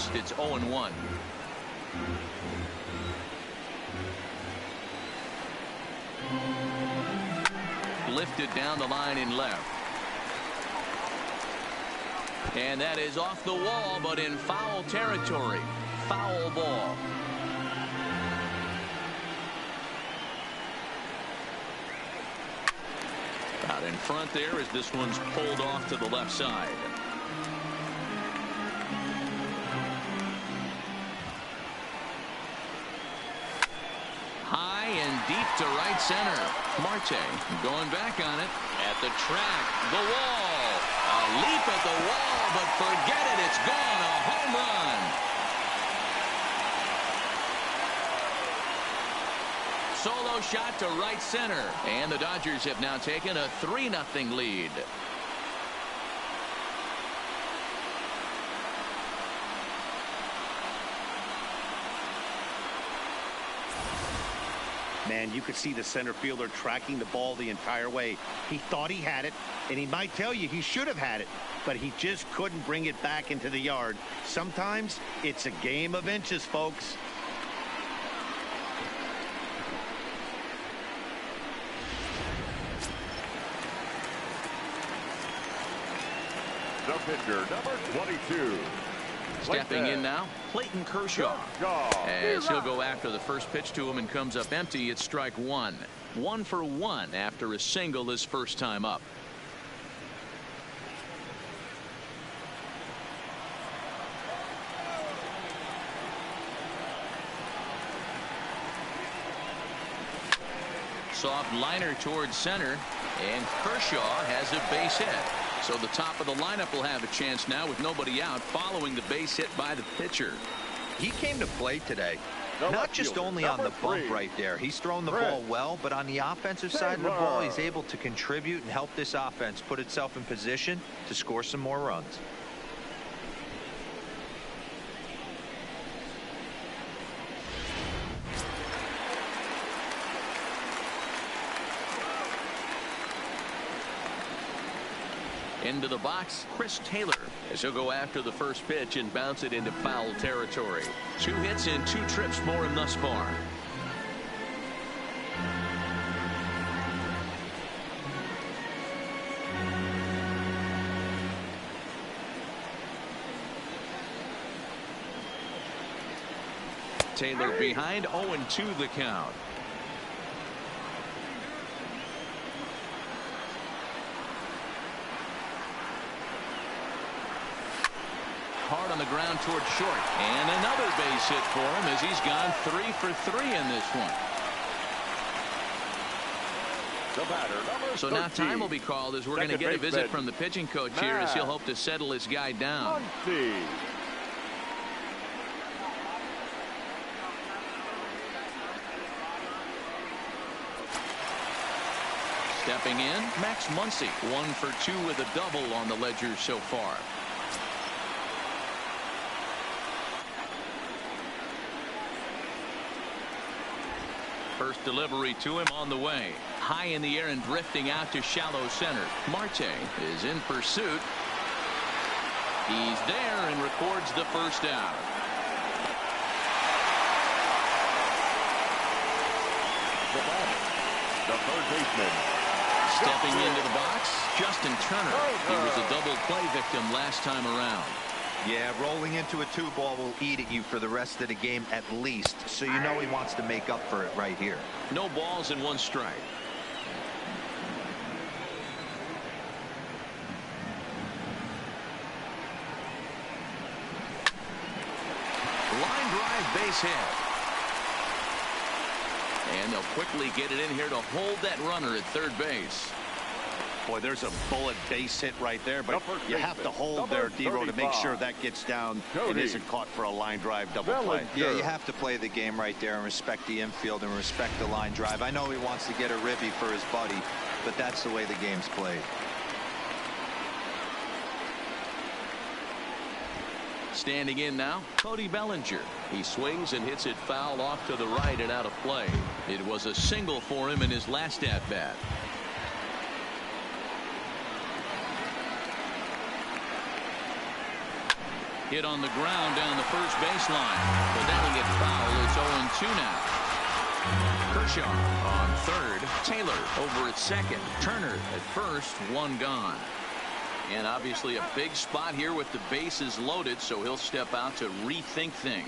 rest, it's 0-1. Lifted down the line in left. And that is off the wall, but in foul territory. Foul ball. Out in front there as this one's pulled off to the left side. High and deep to right center. Marte going back on it. At the track, the wall. A leap at the wall, but forget it. It's gone. A home run. Solo shot to right center. And the Dodgers have now taken a 3-0 lead. Man, you could see the center fielder tracking the ball the entire way. He thought he had it, and he might tell you he should have had it, but he just couldn't bring it back into the yard. Sometimes it's a game of inches, folks. The pitcher, number 22. Stepping in now, Clayton Kershaw. As he'll go after the first pitch to him and comes up empty, it's strike one. 1 for 1 after a single his first time up. Soft liner towards center, and Kershaw has a base hit. So the top of the lineup will have a chance now with nobody out following the base hit by the pitcher. He came to play today. Not just only on the bump right there. He's thrown the ball well, but on the offensive side of the ball, he's able to contribute and help this offense put itself in position to score some more runs. Into the box, Chris Taylor, as he'll go after the first pitch and bounce it into foul territory. 2 hits and 2 trips for him thus far. Taylor behind, 0-2 the count. Hard on the ground toward short, and another base hit for him as he's gone 3 for 3 in this one. The batter, number 13. So now time will be called as we're going to get a visit from the pitching coach here as he'll hope to settle his guy down. Stepping in, Max Muncy, 1 for 2 with a double on the ledger so far. First delivery to him on the way. High in the air and drifting out to shallow center. Marte is in pursuit. He's there and records the first out. The third baseman. Stepping into the box, Justin Turner. He was a double play victim last time around. Yeah, rolling into a 2-ball will eat at you for the rest of the game at least, so you know he wants to make up for it right here. No balls and 1 strike. Line drive base hit. And they'll quickly get it in here to hold that runner at third base. Boy, there's a bullet base hit right there, but you have to hold there, Dero, to make sure that gets down and isn't caught for a line drive double play. Yeah, you have to play the game right there and respect the infield and respect the line drive. I know he wants to get a ribby for his buddy, but that's the way the game's played. Standing in now, Cody Bellinger. He swings and hits it foul off to the right and out of play. It was a single for him in his last at-bat. Hit on the ground down the first baseline. But that'll get fouled. It's 0-2 now. Kershaw on third. Taylor over at second. Turner at first. One gone. And obviously a big spot here with the bases loaded, so he'll step out to rethink things.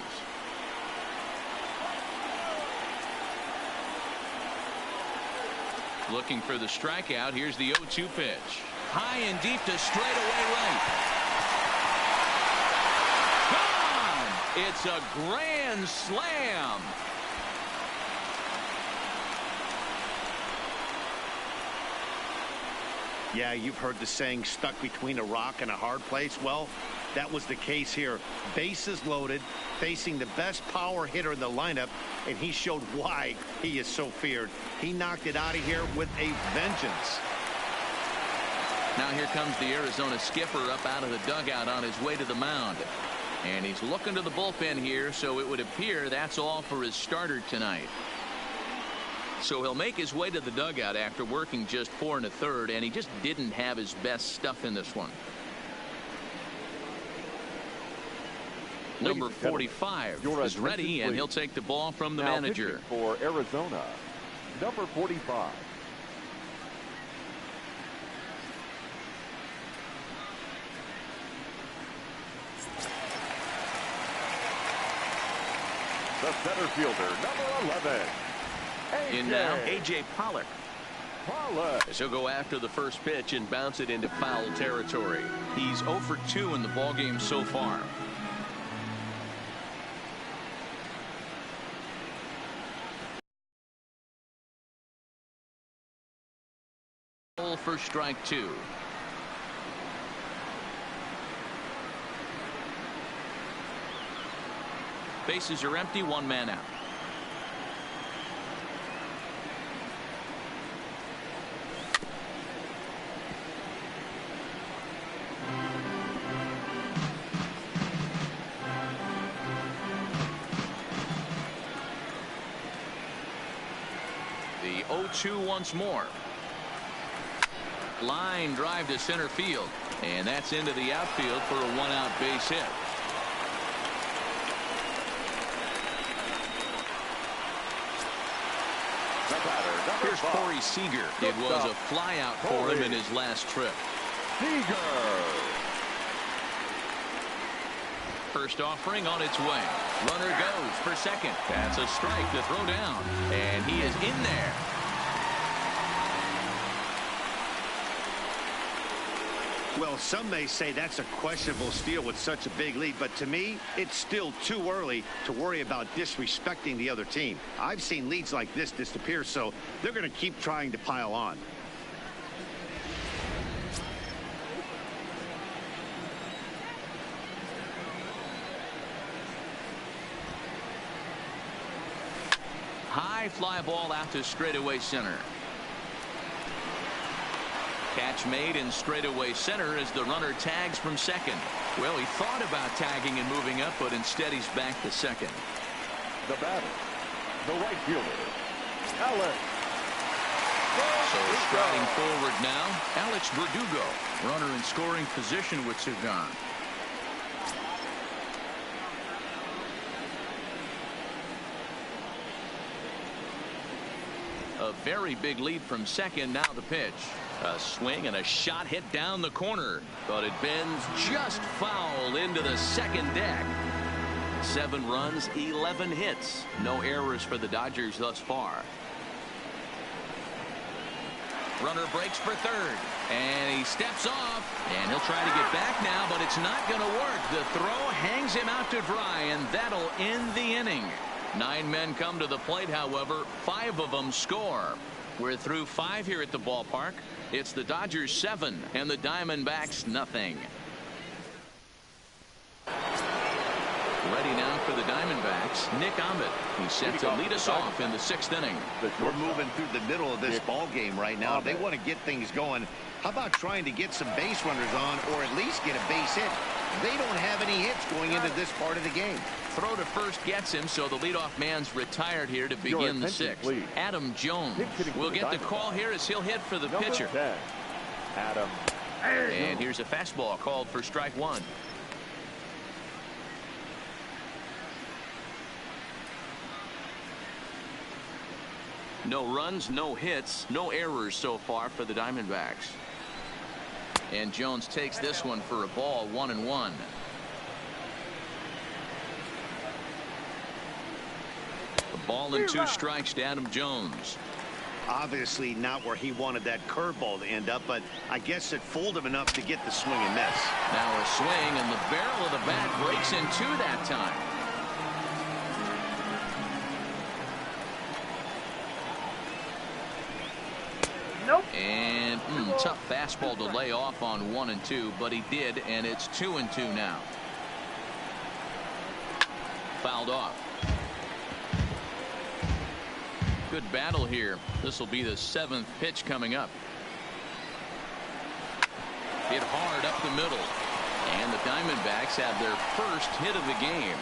Looking for the strikeout. Here's the 0-2 pitch. High and deep to straightaway right. Gone! It's a grand slam. Yeah, you've heard the saying, stuck between a rock and a hard place. Well, that was the case here. Bases loaded, facing the best power hitter in the lineup, and he showed why he is so feared. He knocked it out of here with a vengeance. Now here comes the Arizona skipper up out of the dugout on his way to the mound. And he's looking to the bullpen here, so it would appear that's all for his starter tonight. So he'll make his way to the dugout after working just 4 1/3, and he just didn't have his best stuff in this one. Number 45 is ready, and he'll take the ball from the manager. For Arizona, number 45. The center fielder, number 11. In now, A.J. Pollock. As he'll go after the first pitch and bounce it into foul territory. He's 0 for 2 in the ballgame so far. For strike 2. Bases are empty, 1 man out. The 0-2 once more. Line drive to center field, and that's into the outfield for a 1-out base hit. Here's Corey Seager. It was a flyout for him in his last trip. First offering on its way. Runner goes for second. That's a strike to throw down, and he is in there. Well, some may say that's a questionable steal with such a big lead, but to me, it's still too early to worry about disrespecting the other team. I've seen leads like this disappear, so they're going to keep trying to pile on. High fly ball out to straightaway center. Catch made in straightaway center as the runner tags from second. Well, he thought about tagging and moving up, but instead he's back to second. The batter, the right fielder, Alex. So striding forward now, Alex Verdugo, runner in scoring position with two gone. A very big lead from second. Now the pitch. A swing and a shot hit down the corner, but it bends just foul into the second deck. 7 runs, 11 hits. No errors for the Dodgers thus far. Runner breaks for third, and he steps off, and he'll try to get back now, but it's not going to work. The throw hangs him out to dry, and that'll end the inning. 9 men come to the plate, however. 5 of them score. We're through 5 here at the ballpark. It's the Dodgers 7 and the Diamondbacks nothing. Ready now for the Diamondbacks, Nick Ahmed. He's set to lead us off in the 6th inning. We're moving through the middle of this ball game right now. They want to get things going. How about trying to get some base runners on, or at least get a base hit? They don't have any hits going into this part of the game. Throw to first gets him, so the leadoff man's retired here to begin the 6th. Adam Jones will get the call here as he'll hit for the pitcher. 10, Adam. And here's a fastball called for strike 1. No runs, no hits, no errors so far for the Diamondbacks. And Jones takes this one for a ball, 1-1. A ball and 2 strikes to Adam Jones. Obviously not where he wanted that curveball to end up, but I guess it fooled him enough to get the swing and miss. Now a swing, and the barrel of the bat breaks in 2 that time. Nope. And tough fastball to lay off on 1 and 2, but he did, and it's 2 and 2 now. Fouled off. Good battle here. This will be the 7th pitch coming up. Hit hard up the middle, and the Diamondbacks have their first hit of the game.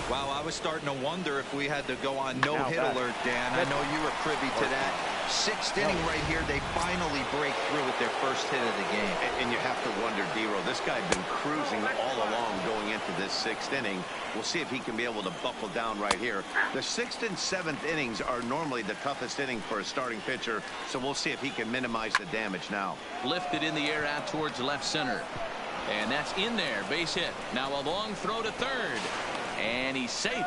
Wow, I was starting to wonder if we had to go on no-hit alert, Dan. I know you were privy to that. 6th inning right here, they finally break through with their first hit of the game. And you have to wonder, D-Row, this guy's been cruising all along going into this 6th inning. We'll see if he can be able to buckle down right here. The 6th and 7th innings are normally the toughest inning for a starting pitcher, so we'll see if he can minimize the damage now. Lifted in the air out towards left center. And that's in there, base hit. Now a long throw to third. And he's safe.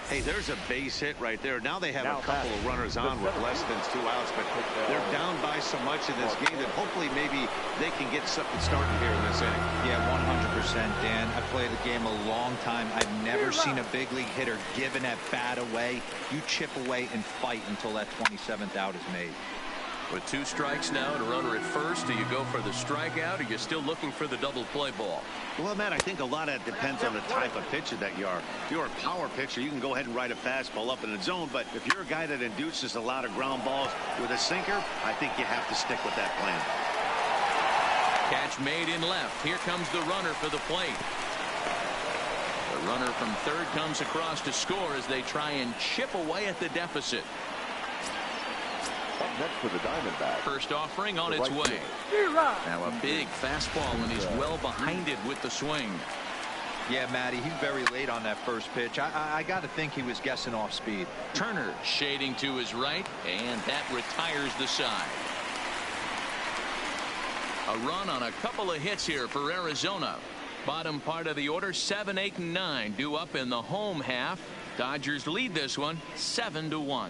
Hey, there's a base hit right there. Now they have a couple of runners on with less than 2 outs, but they're down by so much in this game that hopefully maybe they can get something started here in this inning. Yeah, 100%, Dan. I played the game a long time. I've never seen a big league hitter give an at-bat away. You chip away and fight until that 27th out is made. With 2 strikes now and a runner at first, do you go for the strikeout, or are you still looking for the double play ball? Well, Matt, I think a lot of it depends on the type of pitcher that you are. If you're a power pitcher, you can go ahead and ride a fastball up in the zone, but if you're a guy that induces a lot of ground balls with a sinker, I think you have to stick with that plan. Catch made in left. Here comes the runner for the plate. The runner from third comes across to score as they try and chip away at the deficit. Up next for the Diamondbacks. First offering on its way. Now a big fastball, and he's well behind it with the swing. Yeah, Matty, he's very late on that first pitch. I got to think he was guessing off speed. Turner shading to his right, and that retires the side. A run on a couple of hits here for Arizona. Bottom part of the order, 7, 8, and 9 due up in the home half. Dodgers lead this one 7-1.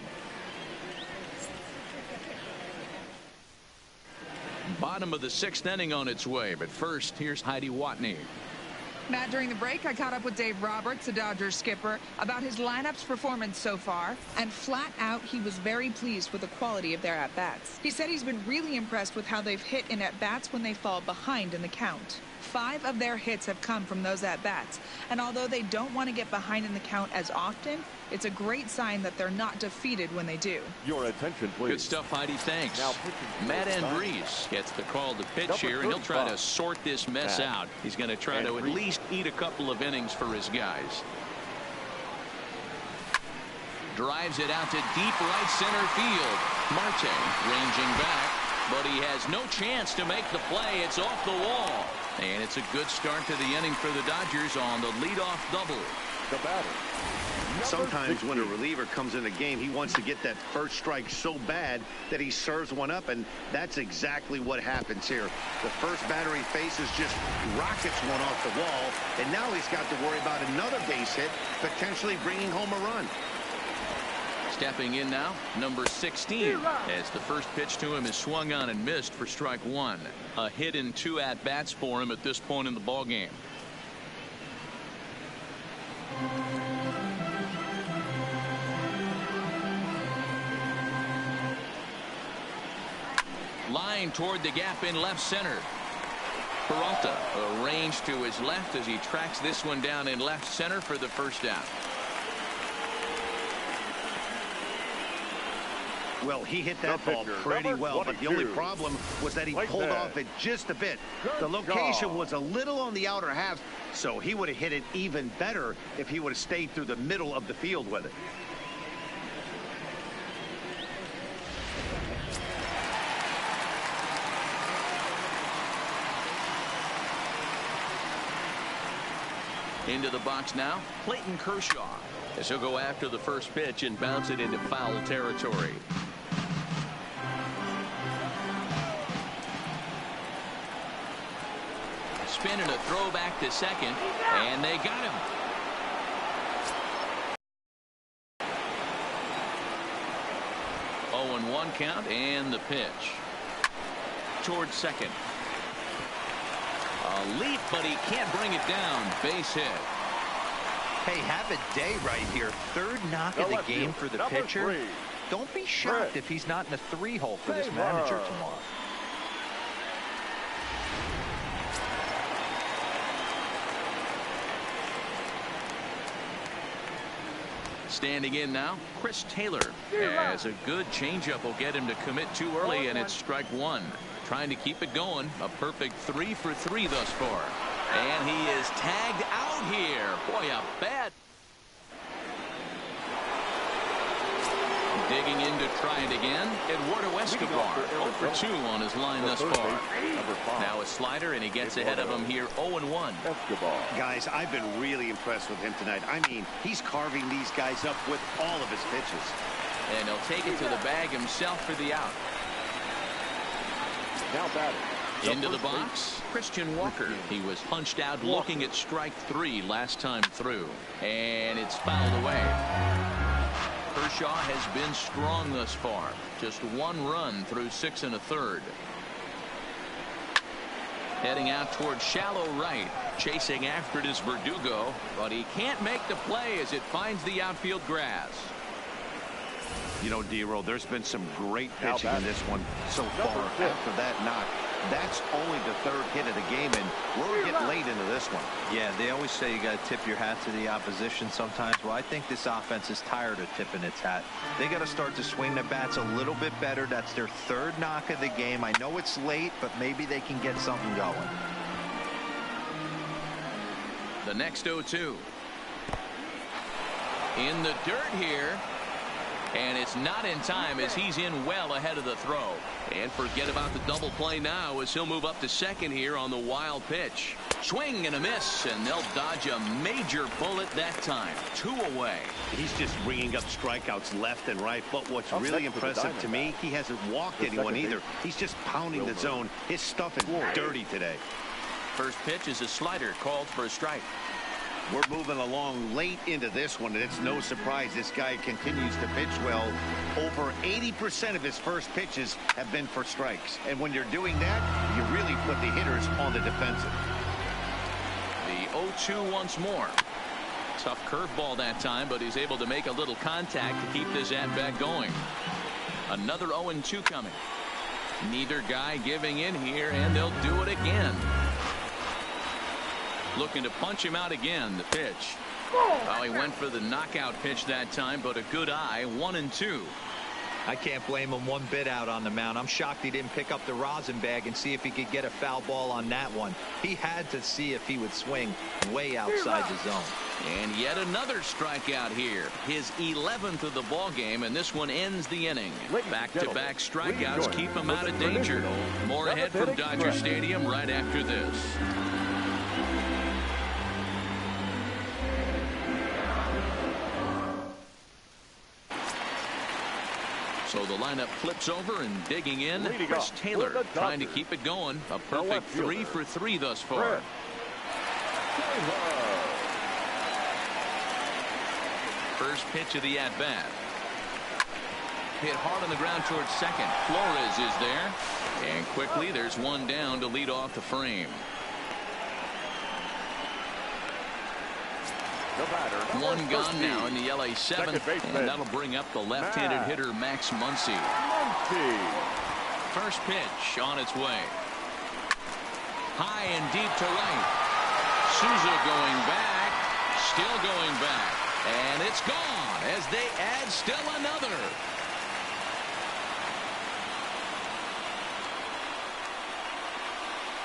Bottom of the 6th inning on its way, but first here's Heidi Watney. Matt, during the break, I caught up with Dave Roberts, the Dodgers skipper, about his lineup's performance so far, and flat out, he was very pleased with the quality of their at-bats. He said he's been really impressed with how they've hit in at-bats when they fall behind in the count. 5 of their hits have come from those at-bats, and although they don't want to get behind in the count as often, it's a great sign that they're not defeated when they do. Your attention, please. Good stuff, Heidi. Thanks. Now, Matt Andriese gets the call to pitch here, and he'll try to sort this mess out. He's going to try to at least eat a couple of innings for his guys. Drives it out to deep right center field. Marte ranging back, but he has no chance to make the play. It's off the wall. And it's a good start to the inning for the Dodgers on the leadoff double. The batter. Sometimes when a reliever comes in the game, he wants to get that first strike so bad that he serves one up, and that's exactly what happens here. The first batter he faces just rockets one off the wall, and now he's got to worry about another base hit, potentially bringing home a run. Stepping in now, number 16, as the first pitch to him is swung on and missed for strike 1. A hit in 2 at-bats for him at this point in the ballgame. Line toward the gap in left center. Peralta arranged to his left as he tracks this one down in left center for the first out. Well, he hit that ball pretty well, but the only problem was that he pulled off it just a bit. The location was a little on the outer half, so he would have hit it even better if he would have stayed through the middle of the field with it. Into the box now, Clayton Kershaw. As he'll go after the first pitch and bounce it into foul territory. Spin and a throw back to second, and they got him. Oh, and 1 count, and the pitch. Towards second. A leap, but he can't bring it down. Base hit. Hey, have a day right here. 3rd knock of the game for the pitcher. Don't be shocked if he's not in the 3-hole for this manager tomorrow. Standing in now, Chris Taylor. As a good changeup will get him to commit too early, and it's strike 1. Trying to keep it going. A perfect 3 for 3 thus far. And he is tagged out here. Boy, a bad. Digging in to try it again. Eduardo Escobar 0 for 2 on his line thus far. Now a slider, and he gets ahead of him here 0-1. Guys, I've been really impressed with him tonight. I mean, he's carving these guys up with all of his pitches. And he'll take it to the bag himself for the out. Now batting. Into the box, Christian Walker. He was punched out looking at strike 3 last time through. And it's fouled away. Kershaw has been strong thus far. Just 1 run through 6 1/3. Heading out towards shallow right. Chasing after it is Verdugo, but he can't make the play as it finds the outfield grass. You know, D-Roll, there's been some great pitching in this one so far. After that knock, that's only the 3rd hit of the game, and we're getting late into this one. Yeah, they always say you got to tip your hat to the opposition sometimes. Well, I think this offense is tired of tipping its hat. They got to start to swing the bats a little bit better. That's their 3rd knock of the game. I know it's late, but maybe they can get something going. The next 0-2. In the dirt here. And it's not in time as he's in well ahead of the throw. And forget about the double play now as he'll move up to second here on the wild pitch. Swing and a miss, and they'll dodge a major bullet that time. 2 away. He's just bringing up strikeouts left and right. But what's really impressive to me, he hasn't walked anyone either. He's just pounding the zone. His stuff is dirty today. First pitch is a slider called for a strike. We're moving along late into this one, and it's no surprise this guy continues to pitch well. Over 80% of his first pitches have been for strikes. And when you're doing that, you really put the hitters on the defensive. The 0-2 once more. Tough curveball that time, but he's able to make a little contact to keep this at-bat going. Another 0-2 coming. Neither guy giving in here, and they'll do it again. Looking to punch him out again. The pitch. Well, he went for the knockout pitch that time, but a good eye. 1-2. I can't blame him one bit out on the mound. I'm shocked he didn't pick up the rosin bag and see if he could get a foul ball on that one. He had to see if he would swing way outside the zone. And yet another strikeout here. His 11th of the ball game, and this one ends the inning. Back-to-back strikeouts keep him out of danger. More ahead from Dodger Stadium right after this. So the lineup flips over, and digging in, Chris Taylor trying to keep it going. A perfect 3 for 3 thus far. First pitch of the at-bat. Hit hard on the ground towards second. Flores is there. And quickly there's one down to lead off the frame. One gone now in the LA 7th, and that'll bring up the left-handed hitter Max Muncy. First pitch on its way. High and deep to right. Souza going back, still going back, and it's gone as they add still another.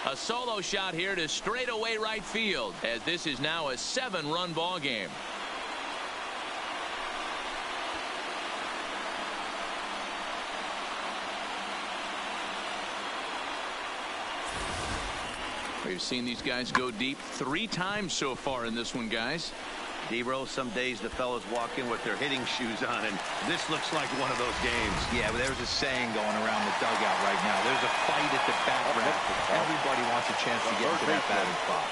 A solo shot here to straightaway right field, as this is now a 7-run ball game. We've seen these guys go deep 3 times so far in this one, guys. D-Rose, some days the fellas walk in with their hitting shoes on, and this looks like one of those games. Yeah, but there's a saying going around the dugout right now. There's a fight at the bat rack. Everybody wants a chance to get into that batter's box.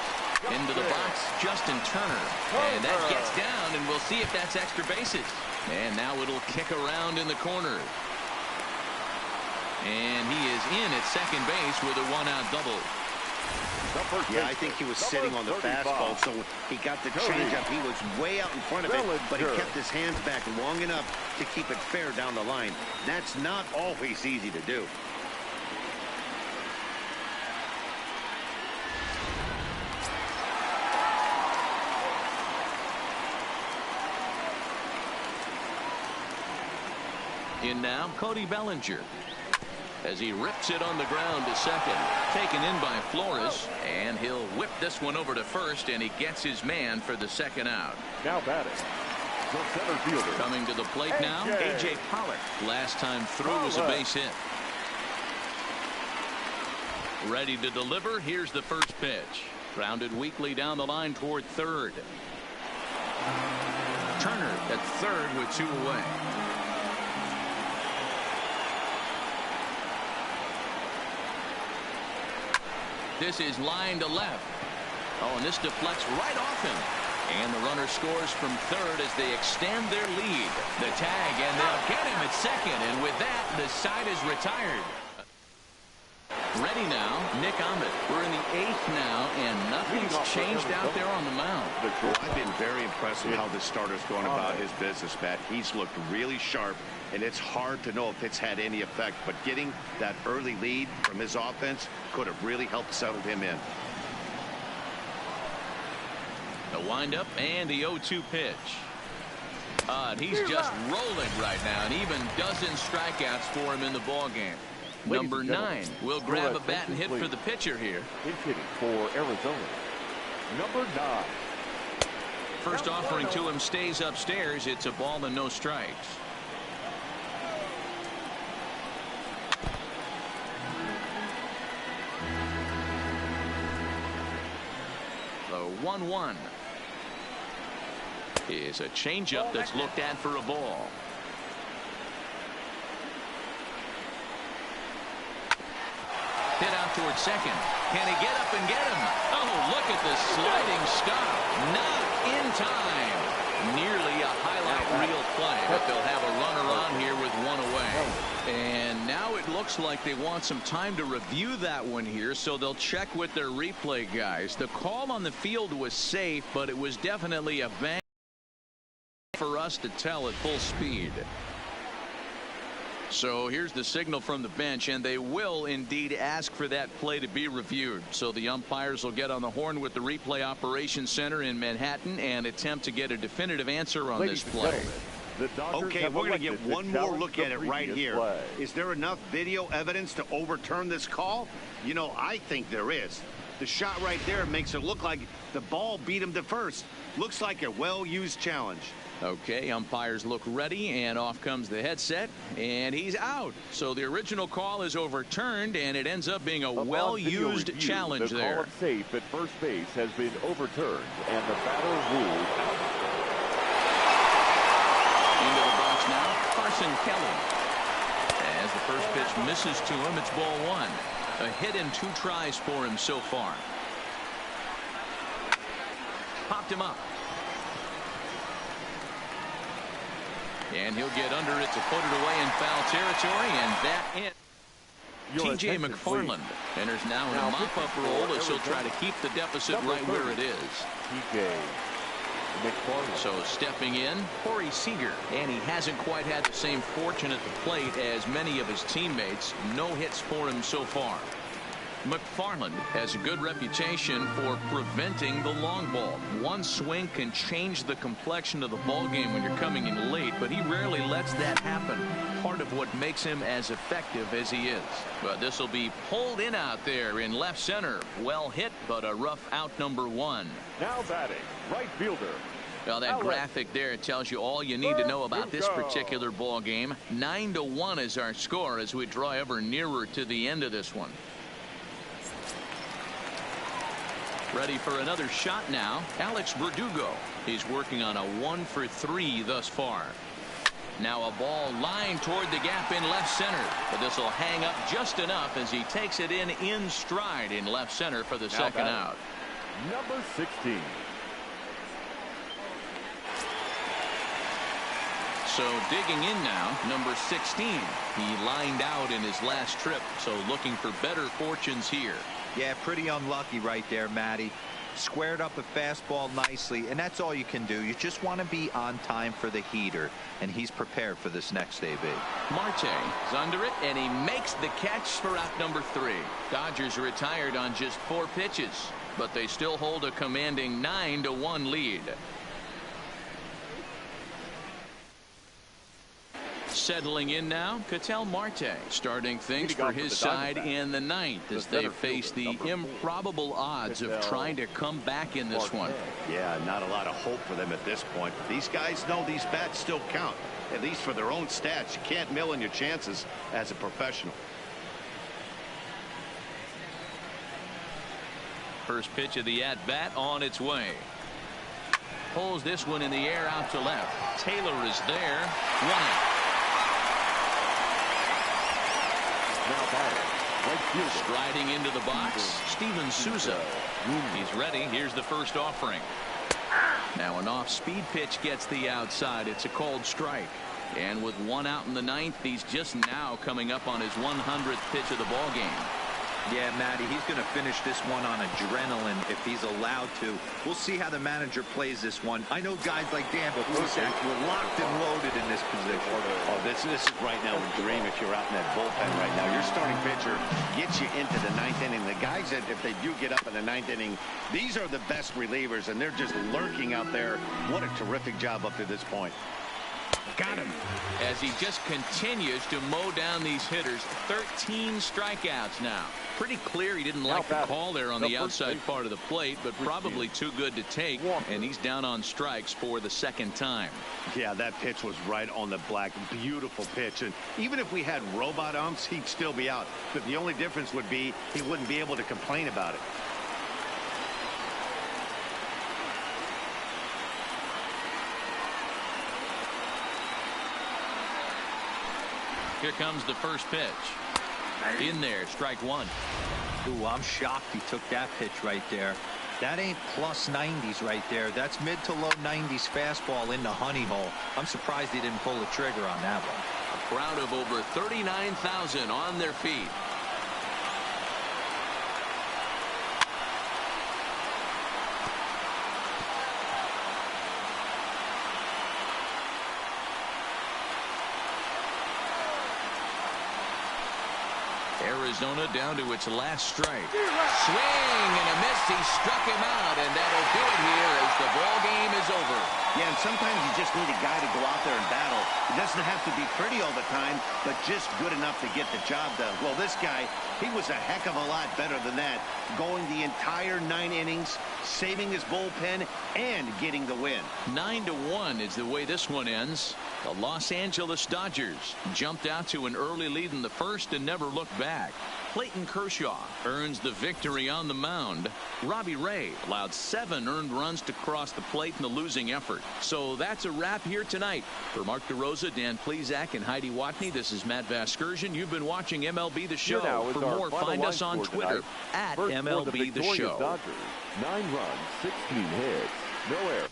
Into the box, Justin Turner. And that gets down, and we'll see if that's extra bases. And now it'll kick around in the corner. And he is in at second base with a 1-out double. Yeah, I think he was sitting on the fastball, so he got the changeup. He was way out in front of it, but he kept his hands back long enough to keep it fair down the line. That's not always easy to do. In now, Cody Bellinger. As he rips it on the ground to second. Taken in by Flores. And he'll whip this one over to first, and he gets his man for the second out. Now batting, the center fielder. Coming to the plate now, A.J. Pollock. Last time through was a base hit. Ready to deliver. Here's the first pitch. Grounded weakly down the line toward third. Turner at third with 2 away. This is line to left. Oh, and this deflects right off him. And the runner scores from third as they extend their lead. The tag, and they'll get him at second. And with that, the side is retired. Ready now, Nick Ahmed. We're in the 8th now, and nothing's changed out there on the mound. I've been very impressed with how this starter's going about his business, Matt. He's looked really sharp, and it's hard to know if it's had any effect, but getting that early lead from his offense could have really helped settle him in. The windup and the 0-2 pitch. He's just rolling right now, and even dozen strikeouts for him in the ball game. Number 9 will grab a bat and hit for the pitcher here. He's hitting for Arizona. Number 9. First offering to him stays upstairs. It's a ball and no strikes. The 1-1 is a changeup that's looked at for a ball. Hit out towards second. Can he get up and get him? Oh, look at the sliding stop. Not in time. Nearly a highlight reel play, but they'll have a runner on here with 1 away. And now it looks like they want some time to review that one here, so they'll check with their replay guys. The call on the field was safe, but it was definitely a bang for us to tell at full speed. So here's the signal from the bench, and they will indeed ask for that play to be reviewed. So the umpires will get on the horn with the replay operations center in Manhattan and attempt to get a definitive answer on this play. Okay, we're going to get one more look at it right here. Is there enough video evidence to overturn this call? You know, I think there is. The shot right there makes it look like the ball beat him to first. Looks like a well-used challenge. Okay, umpires look ready, and off comes the headset, and he's out. So the original call is overturned, and it ends up being a well-used challenge there. The call of safe at first base has been overturned, and the batter ruled out. Into the box now, Carson Kelly. As the first pitch misses to him, it's ball 1. A hit in 2 tries for him so far. Popped him up. And he'll get under it to put it away in foul territory, and that ends. T.J. McFarland enters now in a mop-up role as he'll try to keep the deficit right where it is. T.J. McFarland. So stepping in, Corey Seager, and he hasn't quite had the same fortune at the plate as many of his teammates. No hits for him so far. McFarland has a good reputation for preventing the long ball. One swing can change the complexion of the ball game when you're coming in late, but he rarely lets that happen. Part of what makes him as effective as he is. But this will be pulled in out there in left center. Well hit, but a rough out number 1. Now batting, right fielder. Well, that graphic there tells you all you need to know about this particular ball game. 9-1 is our score as we draw ever nearer to the end of this one. Ready for another shot now. Alex Verdugo. He's working on a 1-for-3 thus far. Now a ball lined toward the gap in left center. But this will hang up just enough as he takes it in stride in left center for the second out. Number 16. So digging in now, number 16. He lined out in his last trip, so looking for better fortunes here. Yeah, pretty unlucky right there, Matty. Squared up a fastball nicely, and that's all you can do. You just want to be on time for the heater, and he's prepared for this next AB. Marte is under it, and he makes the catch for out number 3. Dodgers retired on just 4 pitches, but they still hold a commanding 9-1 lead. Settling in now, Ketel Marte starting things for his side in the 9th as they face the improbable odds of trying to come back in this one. Yeah, not a lot of hope for them at this point. But these guys know these bats still count, at least for their own stats. You can't mill in your chances as a professional. First pitch of the at-bat on its way. Pulls this one in the air out to left. Taylor is there. 1 out. Striding into the box, Steven Souza. He's ready. Here's the first offering. Now an off-speed pitch gets the outside. It's a called strike. And with 1 out in the 9th, he's just now coming up on his 100th pitch of the ball game. Yeah, Matty, he's going to finish this one on adrenaline if he's allowed to. We'll see how the manager plays this one. I know guys like Dan Plesac were locked and loaded in this position. Oh, this is right now a dream if you're out in that bullpen right now. Your starting pitcher gets you into the 9th inning. The guys that, if they do get up in the 9th inning, these are the best relievers, and they're just lurking out there. What a terrific job up to this point. Got him. As he just continues to mow down these hitters. 13 strikeouts now. Pretty clear he didn't like the call there on the outside part of the plate, but probably too good to take, and he's down on strikes for the second time. Yeah, that pitch was right on the black. Beautiful pitch. And even if we had robot umps, he'd still be out. But the only difference would be he wouldn't be able to complain about it. Here comes the first pitch. In there, strike 1. Ooh, I'm shocked he took that pitch right there. That ain't plus 90s right there. That's mid to low 90s fastball in the honey hole. I'm surprised he didn't pull the trigger on that one. A crowd of over 39,000 on their feet. Arizona down to its last strike. Swing and a miss. He struck him out, and that'll do it here as the ball game is over. Yeah, and sometimes you just need a guy to go out there and battle. It doesn't have to be pretty all the time, but just good enough to get the job done. Well, this guy, he was a heck of a lot better than that, going the entire 9 innings, saving his bullpen, and getting the win. 9-1 is the way this one ends. The Los Angeles Dodgers jumped out to an early lead in the first and never looked back. Clayton Kershaw earns the victory on the mound. Robbie Ray allowed 7 earned runs to cross the plate in the losing effort. So that's a wrap here tonight. For Mark DeRosa, Dan Plesac, and Heidi Watney, this is Matt Vasgersian. You've been watching MLB The Show. For more, find us on Twitter at MLB The Show. Dodgers, 9 runs, 16 hits, no errors.